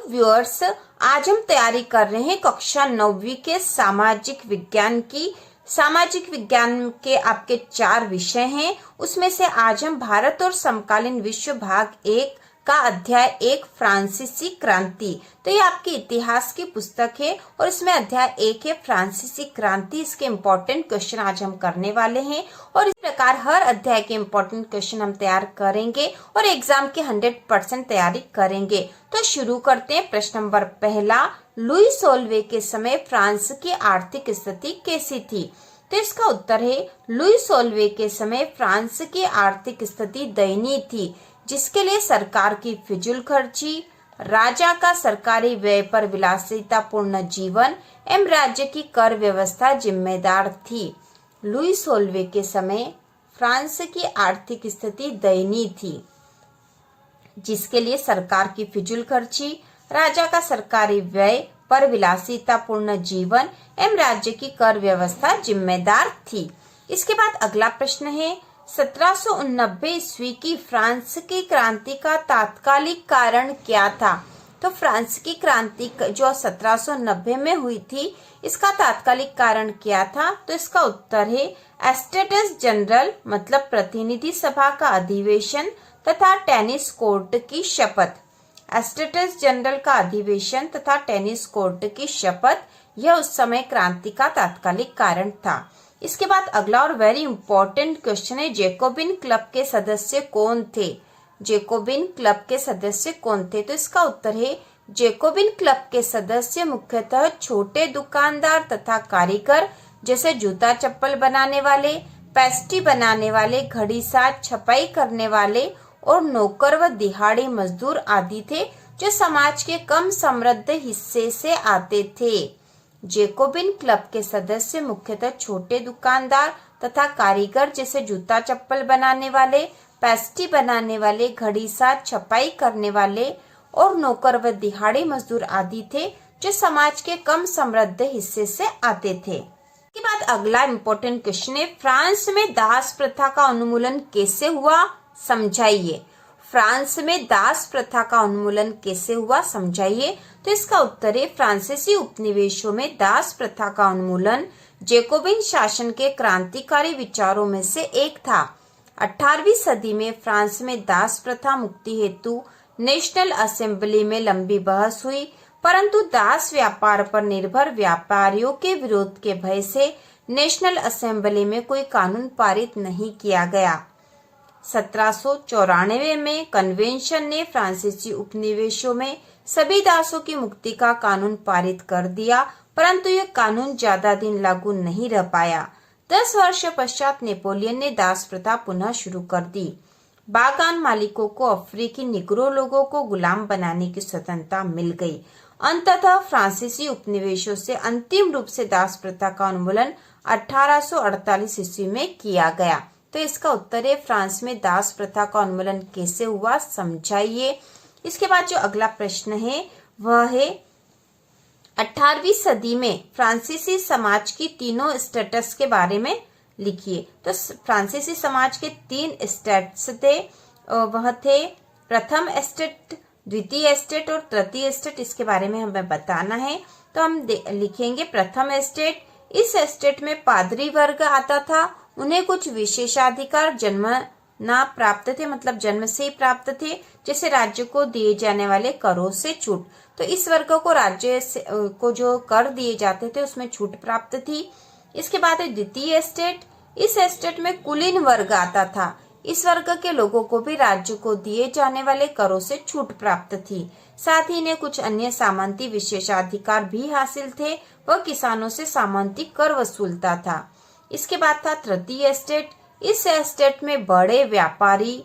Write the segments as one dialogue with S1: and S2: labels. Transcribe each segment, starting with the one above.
S1: Viewers, आज हम तैयारी कर रहे हैं कक्षा 9वीं के सामाजिक विज्ञान की। सामाजिक विज्ञान के आपके 4 विषय हैं, उसमें से आज हम भारत और समकालीन विश्व भाग 1 का अध्याय 1 फ्रांसीसी क्रांति। तो ये आपकी इतिहास की पुस्तक है और इसमें अध्याय 1 है फ्रांसीसी क्रांति। इसके इम्पोर्टेंट क्वेश्चन आज हम करने वाले हैं और इस प्रकार हर अध्याय के इम्पोर्टेंट क्वेश्चन हम तैयार करेंगे और एग्जाम की 100% तैयारी करेंगे। तो शुरू करते हैं। प्रश्न नंबर पहला, लुई सोल्वे के समय फ्रांस की आर्थिक स्थिति कैसी थी? तो इसका उत्तर है, लुई सोल्वे के समय फ्रांस की आर्थिक स्थिति दयनीय थी, जिसके लिए सरकार की फिजूल खर्ची, राजा का सरकारी व्यय पर विलासितापूर्ण जीवन एवं राज्य की कर व्यवस्था जिम्मेदार थी। लुई सोल्वे के समय फ्रांस की आर्थिक स्थिति दयनीय थी, जिसके लिए सरकार की फिजूल खर्ची, राजा का सरकारी व्यय पर विलासितापूर्ण जीवन एवं राज्य की कर व्यवस्था जिम्मेदार थी। इसके बाद अगला प्रश्न है, 1789 ईस्वी की फ्रांस की क्रांति का तात्कालिक कारण क्या था? तो फ्रांस की क्रांति जो 1790 में हुई थी, इसका तात्कालिक कारण क्या था? तो इसका उत्तर है एस्टेट्स जनरल मतलब प्रतिनिधि सभा का अधिवेशन तथा टेनिस कोर्ट की शपथ। एस्टेट्स जनरल का अधिवेशन तथा टेनिस कोर्ट की शपथ, यह उस समय क्रांति का तात्कालिक कारण था। इसके बाद अगला और वेरी इंपॉर्टेंट क्वेश्चन है, जैकोबिन क्लब के सदस्य कौन थे? जैकोबिन क्लब के सदस्य कौन थे? तो इसका उत्तर है, जैकोबिन क्लब के सदस्य मुख्यतः छोटे दुकानदार तथा कारीगर, जैसे जूता चप्पल बनाने वाले, पेस्ट्री बनाने वाले, घड़ी साज, छपाई करने वाले और नौकर व दिहाड़ी मजदूर आदि थे, जो समाज के कम समृद्ध हिस्से से आते थे। जैकोबिन क्लब के सदस्य मुख्यतः छोटे दुकानदार तथा कारीगर, जैसे जूता चप्पल बनाने वाले, पेस्ट्री बनाने वाले, घड़ी साज, छपाई करने वाले और नौकर व दिहाड़ी मजदूर आदि थे, जो समाज के कम समृद्ध हिस्से से आते थे। इसके बाद अगला इम्पोर्टेंट क्वेश्चन है, फ्रांस में दास प्रथा का उन्मूलन कैसे हुआ? समझाइए। फ्रांस में दास प्रथा का उन्मूलन कैसे हुआ? समझाइए। तो इसका उत्तर है, फ्रांसीसी उपनिवेशों में दास प्रथा का उन्मूलन जैकोबिन शासन के क्रांतिकारी विचारों में से एक था। 18वीं सदी में फ्रांस में दास प्रथा मुक्ति हेतु नेशनल असेंबली में लंबी बहस हुई, परंतु दास व्यापार पर निर्भर व्यापारियों के विरोध के भय से नेशनल असेंबली में कोई कानून पारित नहीं किया गया। 1794 में कन्वेंशन ने फ्रांसीसी उपनिवेशों में सभी दासों की मुक्ति का कानून पारित कर दिया, परंतु यह कानून ज्यादा दिन लागू नहीं रह पाया। 10 वर्ष पश्चात नेपोलियन ने दास प्रथा पुनः शुरू कर दी। बागान मालिकों को अफ्रीकी निग्रो लोगों को गुलाम बनाने की स्वतंत्रता मिल गई। अंततः फ्रांसीसी उपनिवेशों से अंतिम रूप से दास प्रथा का उन्मूलन 1848 ईस्वी में किया गया। तो इसका उत्तर है, फ्रांस में दास प्रथा का उन्मूलन कैसे हुआ? समझाइए। इसके बाद जो अगला प्रश्न है वह है, 18वीं सदी में फ्रांसीसी समाज की तीनों स्टेटस के बारे में लिखिए। तो फ्रांसीसी समाज के 3 स्टेट्स थे, वह थे प्रथम एस्टेट, द्वितीय एस्टेट और तृतीय एस्टेट। इसके बारे में हमें बताना है। तो हम लिखेंगे प्रथम एस्टेट। इस एस्टेट में पादरी वर्ग आता था, उन्हें कुछ विशेषाधिकार जन्मना प्राप्त थे, मतलब जन्म से ही प्राप्त थे, जैसे राज्य को दिए जाने वाले करों से छूट। तो इस वर्ग को राज्य को जो कर दिए जाते थे उसमें छूट प्राप्त थी। इसके बाद है द्वितीय एस्टेट। इस एस्टेट में कुलीन वर्ग आता था, इस वर्ग के लोगों को भी राज्य को दिए जाने वाले करों से छूट प्राप्त थी। साथ ही इन्हें कुछ अन्य सामंती विशेषाधिकार भी हासिल थे, वह किसानों से सामंती कर वसूलता था। इसके बाद था तृतीय एस्टेट। इस एस्टेट में बड़े व्यापारी,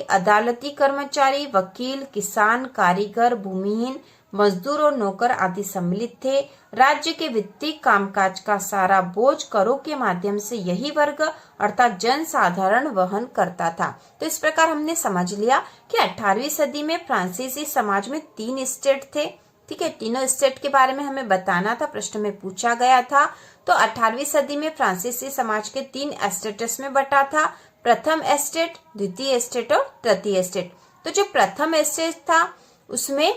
S1: अदालती कर्मचारी, वकील, किसान, कारीगर, भूमिहीन, मजदूर और नौकर आदि सम्मिलित थे। राज्य के वित्तीय कामकाज का सारा बोझ करों के माध्यम से यही वर्ग अर्थात जन साधारण वहन करता था। तो इस प्रकार हमने समझ लिया कि 18वीं सदी में फ्रांसीसी समाज में 3 स्टेट थे। ठीक है, तीनों स्टेट के बारे में हमें बताना था, प्रश्न में पूछा गया था। तो 18वीं सदी में फ्रांसीसी समाज के 3 एस्टेट्स में बटा था, प्रथम एस्टेट, द्वितीय एस्टेट और तृतीय एस्टेट। तो जो प्रथम एस्टेट था उसमें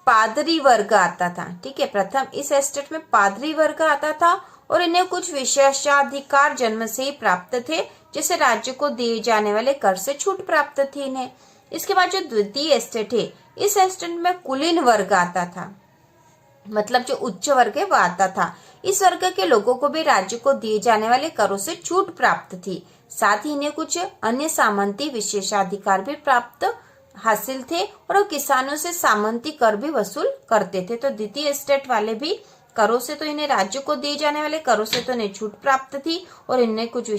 S1: पादरी वर्ग आता था। ठीक है, प्रथम इस एस्टेट में पादरी वर्ग आता था और इन्हें कुछ विशेषाधिकार जन्म से ही प्राप्त थे, जैसे राज्य को दिए जाने वाले कर से छूट प्राप्त थी इन्हें। इसके बाद जो द्वितीय एस्टेट है, इस एस्टेट में कुलीन वर्ग आता था, मतलब जो उच्च वर्ग है वो आता था। इस वर्ग के लोगों को भी राज्य को दिए जाने वाले करों से छूट प्राप्त थी। साथ ही इन्हें कुछ अन्य सामंती विशेषाधिकार भी प्राप्त हासिल थे और वो किसानों से सामंती कर भी वसूल करते थे। तो द्वितीय एस्टेट वाले भी करों से, तो इन्हें राज्य को दिए जाने वाले करों से तो इन्हें छूट प्राप्त थी और इन्हें कुछ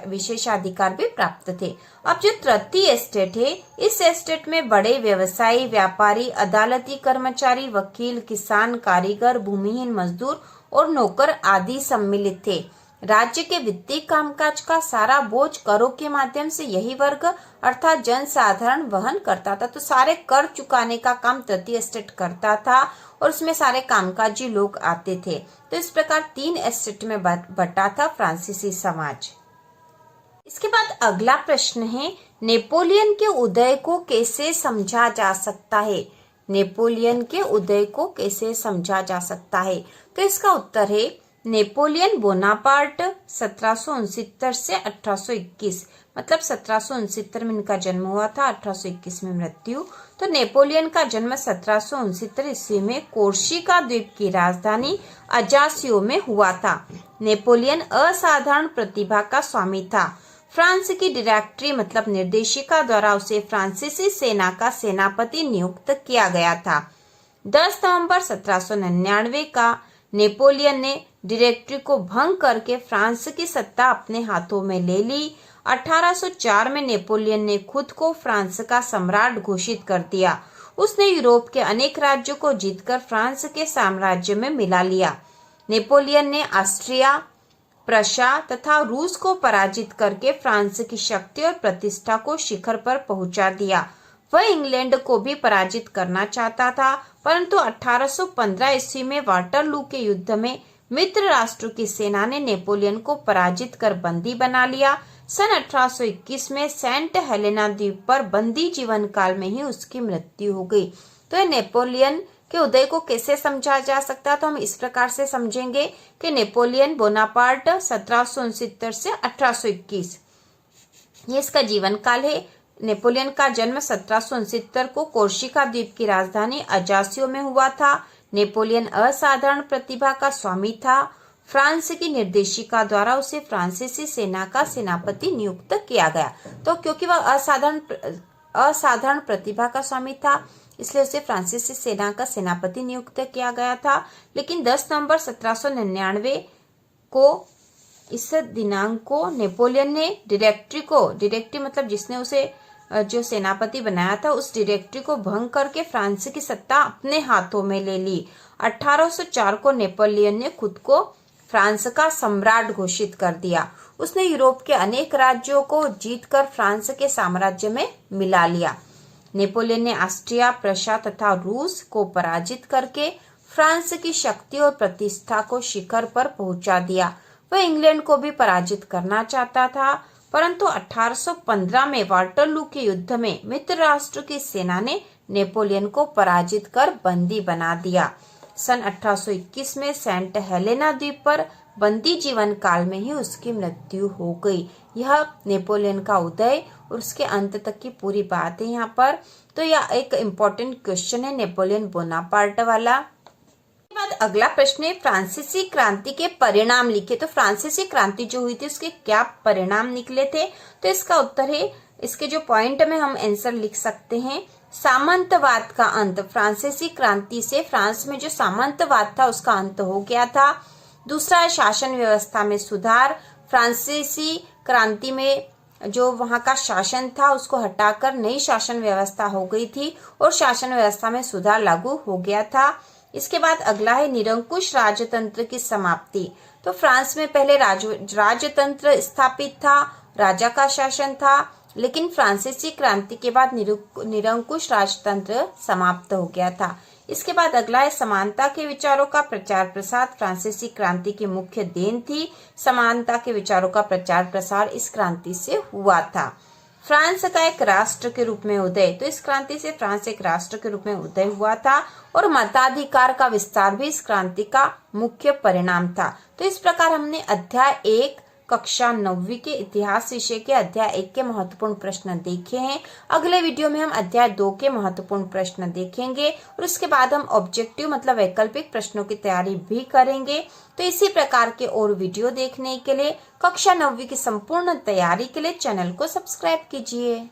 S1: विशेषाधिकार भी प्राप्त थे। अब जो तृतीय एस्टेट है, इस एस्टेट में बड़े व्यवसायी, व्यापारी, अदालती कर्मचारी, वकील, किसान, कारीगर, भूमिहीन मजदूर और नौकर आदि सम्मिलित थे। राज्य के वित्तीय कामकाज का सारा बोझ करों के माध्यम से यही वर्ग अर्थात जनसाधारण वहन करता था। तो सारे कर चुकाने का काम तृतीय एस्टेट करता था और उसमें सारे कामकाजी लोग आते थे। तो इस प्रकार 3 एस्टेट में बटा था फ्रांसीसी समाज। इसके बाद अगला प्रश्न है, नेपोलियन के उदय को कैसे समझा जा सकता है? नेपोलियन के उदय को कैसे समझा जा सकता है? तो इसका उत्तर है नेपोलियन बोनापार्ट 1769 से 1821, मतलब 1769 में इनका जन्म हुआ था, 1821 में मृत्यु। तो नेपोलियन का जन्म 1769 ईस्वी में कोर्सिका द्वीप की राजधानी अजासियो में हुआ था। नेपोलियन असाधारण प्रतिभा का स्वामी था। फ्रांस की डायरेक्टरी मतलब निर्देशिका द्वारा उसे फ्रांसीसी सेना का सेनापति नियुक्त किया गया था। 10 नवंबर 1799 का नेपोलियन ने डायरेक्टरी को भंग करके फ्रांस की सत्ता अपने हाथों में ले ली। 1804 में नेपोलियन ने खुद को फ्रांस का सम्राट घोषित कर दिया। उसने यूरोप के अनेक राज्यों को जीतकर फ्रांस के साम्राज्य में मिला लिया। नेपोलियन ने ऑस्ट्रिया, प्रशा तथा रूस को पराजित करके फ्रांस की शक्ति और प्रतिष्ठा को शिखर पर पहुंचा दिया। वह इंग्लैंड को भी पराजित करना चाहता था, परंतु 1815 ईस्वी में वाटरलू के युद्ध में मित्र राष्ट्र की सेना ने नेपोलियन को पराजित कर बंदी बना लिया। सन 1821 में सेंट हेलेना द्वीप पर बंदी जीवन काल में ही उसकी मृत्यु हो गई। तो नेपोलियन के उदय को कैसे समझा जा सकता है? तो हम इस प्रकार से समझेंगे कि नेपोलियन बोनापार्ट 1769 से 1821 ये इसका जीवन काल है। नेपोलियन का जन्म 1769 को कोर्सिका द्वीप की राजधानी अजासियो में हुआ था। नेपोलियन असाधारण प्रतिभा का स्वामी था। फ्रांस की निर्देशिका द्वारा उसे फ्रांसीसी सेना का सेनापति नियुक्त किया गया। तो क्योंकि वह असाधारण प्रतिभा का स्वामी था, इसलिए उसे फ्रांसीसी सेना का सेनापति नियुक्त किया गया था। लेकिन 10 नवंबर 1799 को इस दिनांक को नेपोलियन ने डायरेक्टरी मतलब जिसने उसे जो सेनापति बनाया था उस डायरेक्टरी को भंग करके फ्रांस की सत्ता अपने हाथों में ले ली। 1804 को नेपोलियन ने खुद को फ्रांस का सम्राट घोषित कर दिया। उसने यूरोप के अनेक राज्यों को जीतकर फ्रांस के साम्राज्य में मिला लिया। नेपोलियन ने ऑस्ट्रिया, प्रशा तथा रूस को पराजित करके फ्रांस की शक्ति और प्रतिष्ठा को शिखर पर पहुंचा दिया। वह इंग्लैंड को भी पराजित करना चाहता था, परंतु 1815 में वाटरलू के युद्ध में मित्र राष्ट्र की सेना ने नेपोलियन को पराजित कर बंदी बना दिया। सन 1821 में सेंट हेलेना द्वीप पर बंदी जीवन काल में ही उसकी मृत्यु हो गई। यह नेपोलियन का उदय और उसके अंत तक की पूरी बात है यहाँ पर। तो यह एक इम्पोर्टेंट क्वेश्चन है नेपोलियन बोनापार्ट वाला। बाद अगला प्रश्न है, फ्रांसीसी क्रांति के परिणाम लिखे। तो फ्रांसीसी क्रांति जो हुई थी उसके क्या परिणाम निकले थे? तो इसका उत्तर है, इसके जो पॉइंट में हम आंसर लिख सकते हैं, सामंतवाद का अंत। फ्रांसीसी क्रांति से फ्रांस में जो सामंतवाद था उसका अंत हो गया था। दूसरा है शासन व्यवस्था में सुधार। फ्रांसीसी क्रांति में जो वहां का शासन था उसको हटाकर नई शासन व्यवस्था हो गई थी और शासन व्यवस्था में सुधार लागू हो गया था। इसके बाद अगला है निरंकुश राजतंत्र की समाप्ति। तो फ्रांस में पहले राजतंत्र स्थापित था, राजा का शासन था, लेकिन फ्रांसीसी क्रांति के बाद निरंकुश राजतंत्र समाप्त हो गया था। इसके बाद अगला है समानता के विचारों का प्रचार प्रसार। फ्रांसीसी क्रांति की मुख्य देन थी समानता के विचारों का प्रचार प्रसार इस क्रांति से हुआ था। फ्रांस का एक राष्ट्र के रूप में उदय। तो इस क्रांति से फ्रांस एक राष्ट्र के रूप में उदय हुआ था और मताधिकार का विस्तार भी इस क्रांति का मुख्य परिणाम था। तो इस प्रकार हमने अध्याय 1 कक्षा 9वीं के इतिहास विषय के अध्याय 1 के महत्वपूर्ण प्रश्न देखे हैं। अगले वीडियो में हम अध्याय 2 के महत्वपूर्ण प्रश्न देखेंगे और उसके बाद हम ऑब्जेक्टिव मतलब वैकल्पिक प्रश्नों की तैयारी भी करेंगे। तो इसी प्रकार के और वीडियो देखने के लिए कक्षा 9वीं की संपूर्ण तैयारी के लिए चैनल को सब्सक्राइब कीजिए।